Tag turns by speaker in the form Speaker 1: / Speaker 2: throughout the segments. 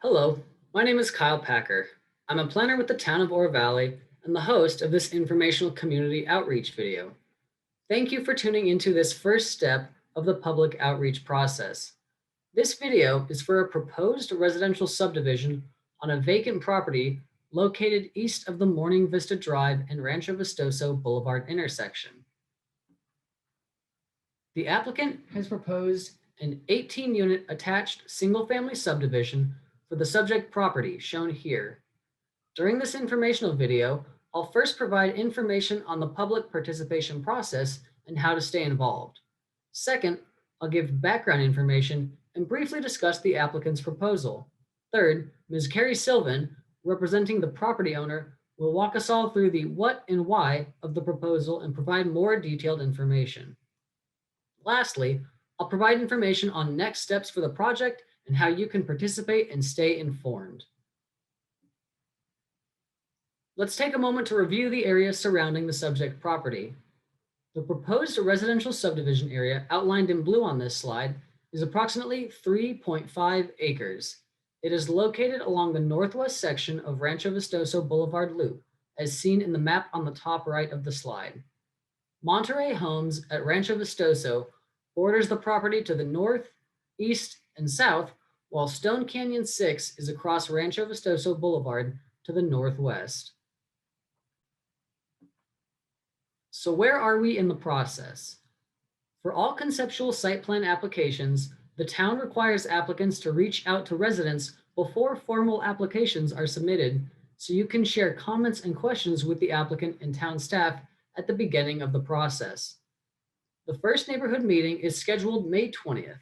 Speaker 1: Hello, my name is Kyle Packer. I'm a planner with the town of Oro Valley and the host of this informational community outreach video. Thank you for tuning into this first step of the public outreach process. This video is for a proposed residential subdivision on a vacant property located east of the Morning Vista Drive and Rancho Vistoso Boulevard intersection. The applicant has proposed an 18-unit attached single-family subdivision for the subject property shown here. During this informational video, I'll first provide information on the public participation process and how to stay involved. Second, I'll give background information and briefly discuss the applicant's proposal. Third, Ms. Carrie Sylvan, representing the property owner, will walk us all through the what and why of the proposal and provide more detailed information. Lastly, I'll provide information on next steps for the project and how you can participate and stay informed. Let's take a moment to review the area surrounding the subject property. The proposed residential subdivision area outlined in blue on this slide is approximately 3.5 acres. It is located along the northwest section of Rancho Vistoso Boulevard Loop, as seen in the map on the top right of the slide. Monterey Homes at Rancho Vistoso borders the property to the north, east, and south, while Stone Canyon 6 is across Rancho Vistoso Boulevard to the northwest. So where are we in the process? For all conceptual site plan applications, the town requires applicants to reach out to residents before formal applications are submitted, so you can share comments and questions with the applicant and town staff at the beginning of the process. The first neighborhood meeting is scheduled May 20th.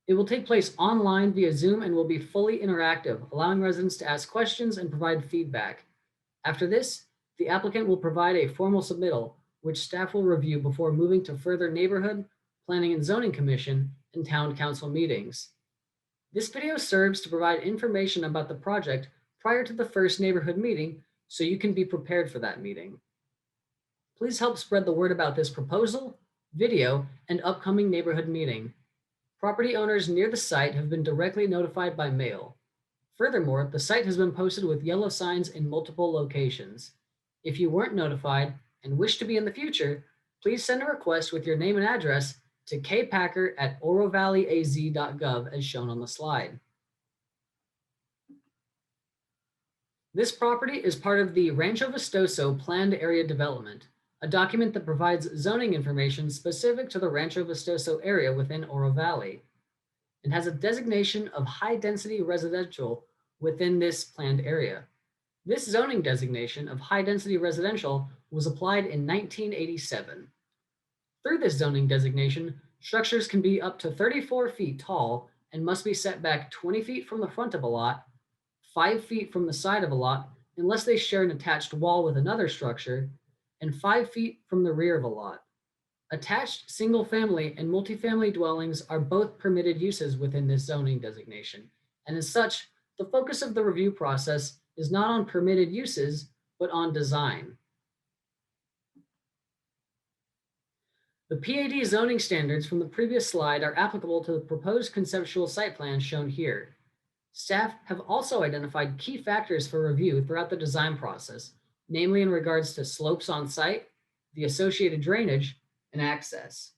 Speaker 1: It will take place online via Zoom and will be fully interactive, allowing residents to ask questions and provide feedback. After this, the applicant will provide a formal submittal, which staff will review before moving to further neighborhood, planning and zoning commission, and town council meetings. This video serves to provide information about the project prior to the first neighborhood meeting, so you can be prepared for that meeting. Please help spread the word about this proposal, video, and upcoming neighborhood meeting. Property owners near the site have been directly notified by mail. Furthermore, the site has been posted with yellow signs in multiple locations. If you weren't notified and wish to be in the future, please send a request with your name and address to kpacker@orovalleyaz.gov as shown on the slide. This property is part of the Rancho Vistoso Planned Area Development, a document that provides zoning information specific to the Rancho Vistoso area within Oro Valley. It has a designation of high-density residential within this planned area. This zoning designation of high-density residential was applied in 1987. Through this zoning designation, structures can be up to 34 feet tall and must be set back 20 feet from the front of a lot, 5 feet from the side of a lot, unless they share an attached wall with another structure, and 5 feet from the rear of a lot. Attached single-family and multifamily dwellings are both permitted uses within this zoning designation, and as such, the focus of the review process is not on permitted uses, but on design. The PAD zoning standards from the previous slide are applicable to the proposed conceptual site plan shown here. Staff have also identified key factors for review throughout the design process, namely in regards to slopes on site, the associated drainage, and access.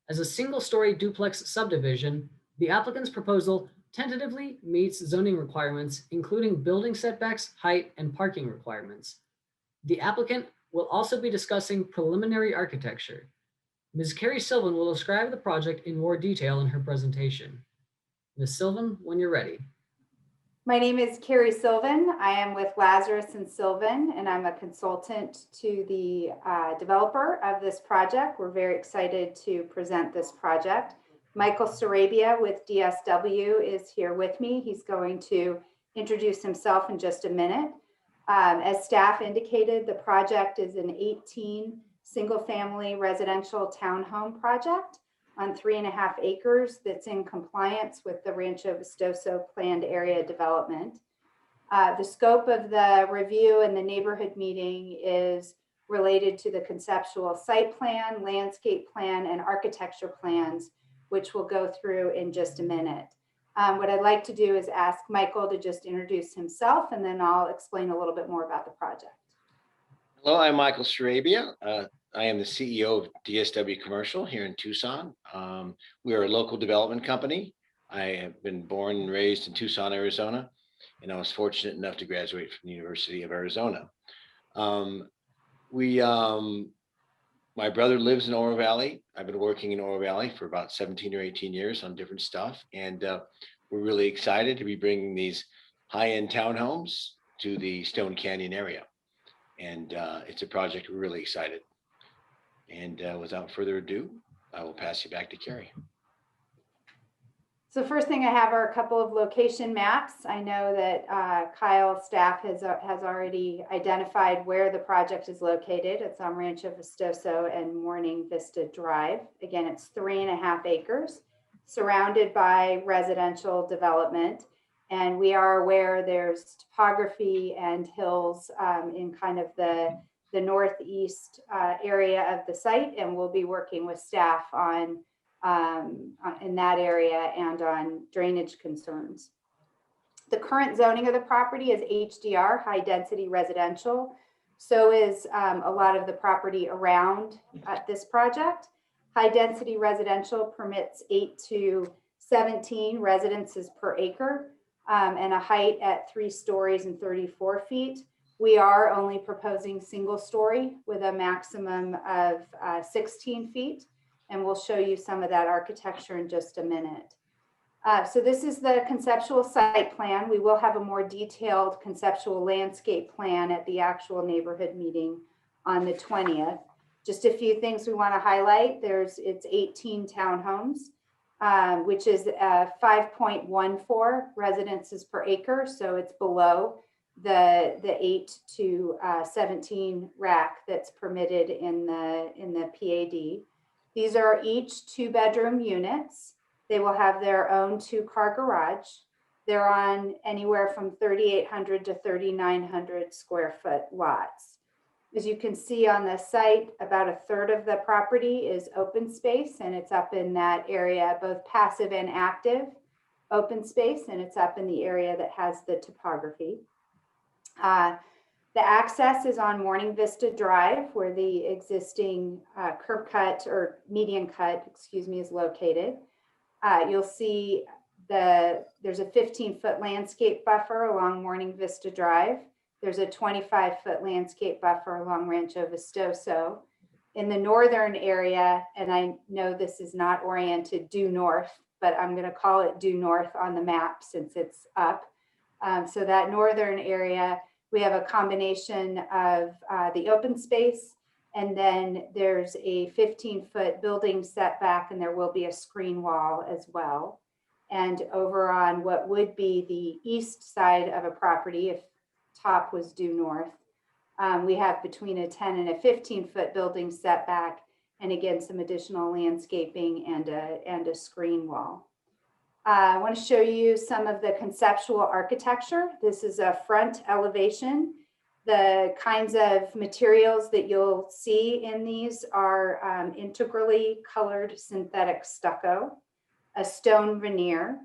Speaker 1: As a single-story duplex subdivision, the applicant's proposal tentatively meets zoning requirements, including building setbacks, height, and parking requirements. The applicant will also be discussing preliminary architecture. Ms. Carrie Sylvan will describe the project in more detail in her presentation. Ms. Sylvan, when you're ready.
Speaker 2: My name is Carrie Sylvan. I am with Lazarus and Sylvan, and I'm a consultant to the developer of this project. We're very excited to present this project. Michael Sarabia with DSW is here with me. He's going to introduce himself in just a minute. As staff indicated, the project is an 18 single-family residential townhome project on 3.5 acres that's in compliance with the Rancho Vistoso planned area development. The scope of the review and the neighborhood meeting is related to the conceptual site plan, landscape plan, and architecture plans, which we'll go through in just a minute. What I'd like to do is ask Michael to just introduce himself, and then I'll explain a little bit more about the project.
Speaker 3: Hello, I'm Michael Sarabia. I am the CEO of DSW Commercial here in Tucson. We are a local development company. I have been born and raised in Tucson, Arizona, and I was fortunate enough to graduate from the University of Arizona. My brother lives in Oro Valley. I've been working in Oro Valley for about 17 or 18 years on different stuff, and we're really excited to be bringing these high-end townhomes to the Stone Canyon area. And it's a project we're really excited. And without further ado, I will pass you back to Carrie.
Speaker 2: So first thing I have are a couple of location maps. I know that Kyle's staff has already identified where the project is located. It's on Rancho Vistoso and Morning Vista Drive. Again, it's 3.5 acres, surrounded by residential development. And we are aware there's topography and hills in kind of the northeast area of the site, and we'll be working with staff on in that area and on drainage concerns. The current zoning of the property is HDR, high density residential. So is a lot of the property around this project. High density residential permits 8 to 17 residences per acre. And a height at 3 stories and 34 feet. We are only proposing single story with a maximum of 16 feet. And we'll show you some of that architecture in just a minute. So this is the conceptual site plan. We will have a more detailed conceptual landscape plan at the actual neighborhood meeting on the 20th. Just a few things we want to highlight. It's 18 townhomes. Which is 5.14 residences per acre. So it's below the 8 to 17 rack that's permitted in the PAD. These are each 2-bedroom units. They will have their own 2-car garage. They're on anywhere from 3,800 to 3,900 square foot lots. As you can see on the site, about 1/3 of the property is open space, and it's up in that area, both passive and active open space, and it's up in the area that has the topography. The access is on Morning Vista Drive, where the existing curb cut or median cut, is located. You'll see there's a 15-foot landscape buffer along Morning Vista Drive. There's a 25-foot landscape buffer along Rancho Vistoso. In the northern area, and I know this is not oriented due north, but I'm going to call it due north on the map since it's up. So that northern area, we have a combination of the open space, and then there's a 15-foot building setback, and there will be a screen wall as well. And over on what would be the east side of a property, if top was due north, we have between a 10 and a 15-foot building setback, and again, some additional landscaping and a screen wall. I want to show you some of the conceptual architecture. This is a front elevation. The kinds of materials that you'll see in these are integrally colored synthetic stucco, a stone veneer.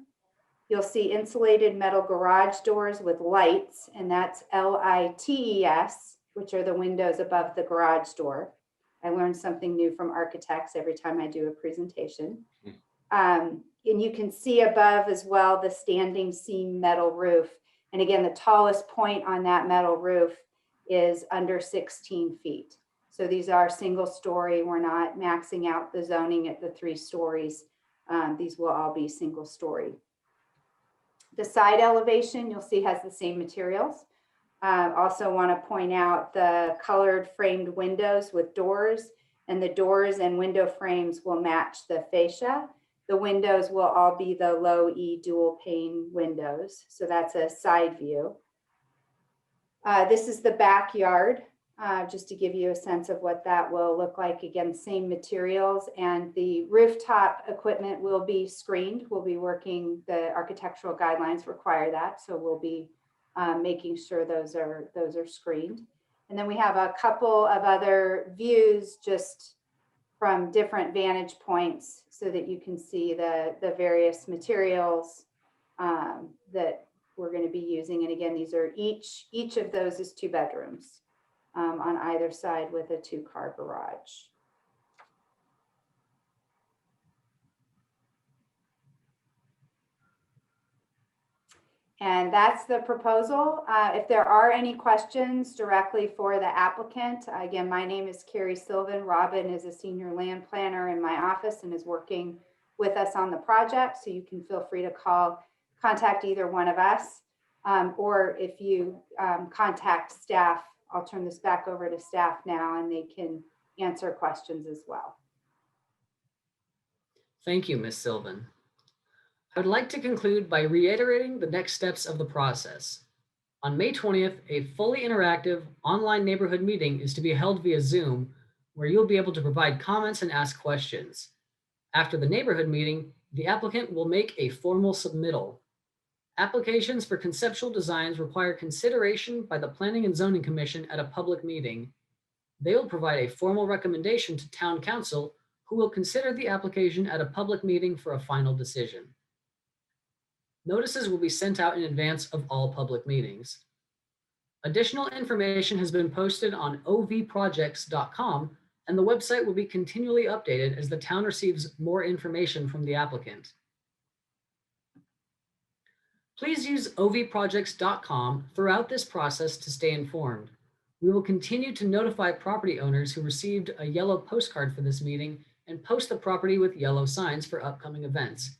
Speaker 2: You'll see insulated metal garage doors with lights, and that's LITES, which are the windows above the garage door. I learned something new from architects every time I do a presentation. And you can see above as well the standing seam metal roof. And again, the tallest point on that metal roof is under 16 feet. So these are single story. We're not maxing out the zoning at the 3 stories. These will all be single story. The side elevation you'll see has the same materials. Also want to point out the colored framed windows with doors, and the doors and window frames will match the fascia. The windows will all be the low E dual pane windows. So that's a side view. This is the backyard, just to give you a sense of what that will look like. Again, same materials, and the rooftop equipment will be screened. We'll be working, the architectural guidelines require that. So we'll be making sure those are screened. And then we have a couple of other views just from different vantage points so that you can see the various materials that we're going to be using. And again, these are each of those is 2 bedrooms on either side with a 2-car garage. And that's the proposal. If there are any questions directly for the applicant, again, my name is Carrie Sylvan. Robin is a senior land planner in my office and is working with us on the project. So you can feel free to contact either one of us. Or if you contact staff, I'll turn this back over to staff now and they can answer questions as well.
Speaker 1: Thank you, Ms. Sylvan. I would like to conclude by reiterating the next steps of the process. On May 20th, a fully interactive online neighborhood meeting is to be held via Zoom, where you'll be able to provide comments and ask questions. After the neighborhood meeting, the applicant will make a formal submittal. Applications for conceptual designs require consideration by the Planning and Zoning Commission at a public meeting. They will provide a formal recommendation to Town Council, who will consider the application at a public meeting for a final decision. Notices will be sent out in advance of all public meetings. Additional information has been posted on ovprojects.com, and the website will be continually updated as the town receives more information from the applicant. Please use ovprojects.com throughout this process to stay informed. We will continue to notify property owners who received a yellow postcard for this meeting and post the property with yellow signs for upcoming events.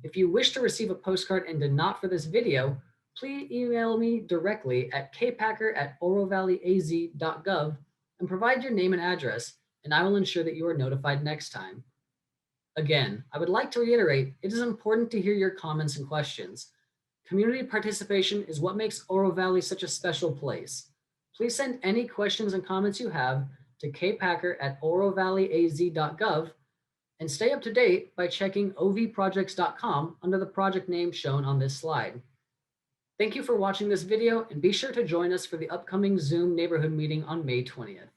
Speaker 1: If you wish to receive a postcard and did not for this video, please email me directly at kpacker@orovalleyaz.gov and provide your name and address, and I will ensure that you are notified next time. Again, I would like to reiterate, it is important to hear your comments and questions. Community participation is what makes Oro Valley such a special place. Please send any questions and comments you have to kpacker@orovalleyaz.gov and stay up to date by checking ovprojects.com under the project name shown on this slide. Thank you for watching this video and be sure to join us for the upcoming Zoom neighborhood meeting on May 20th.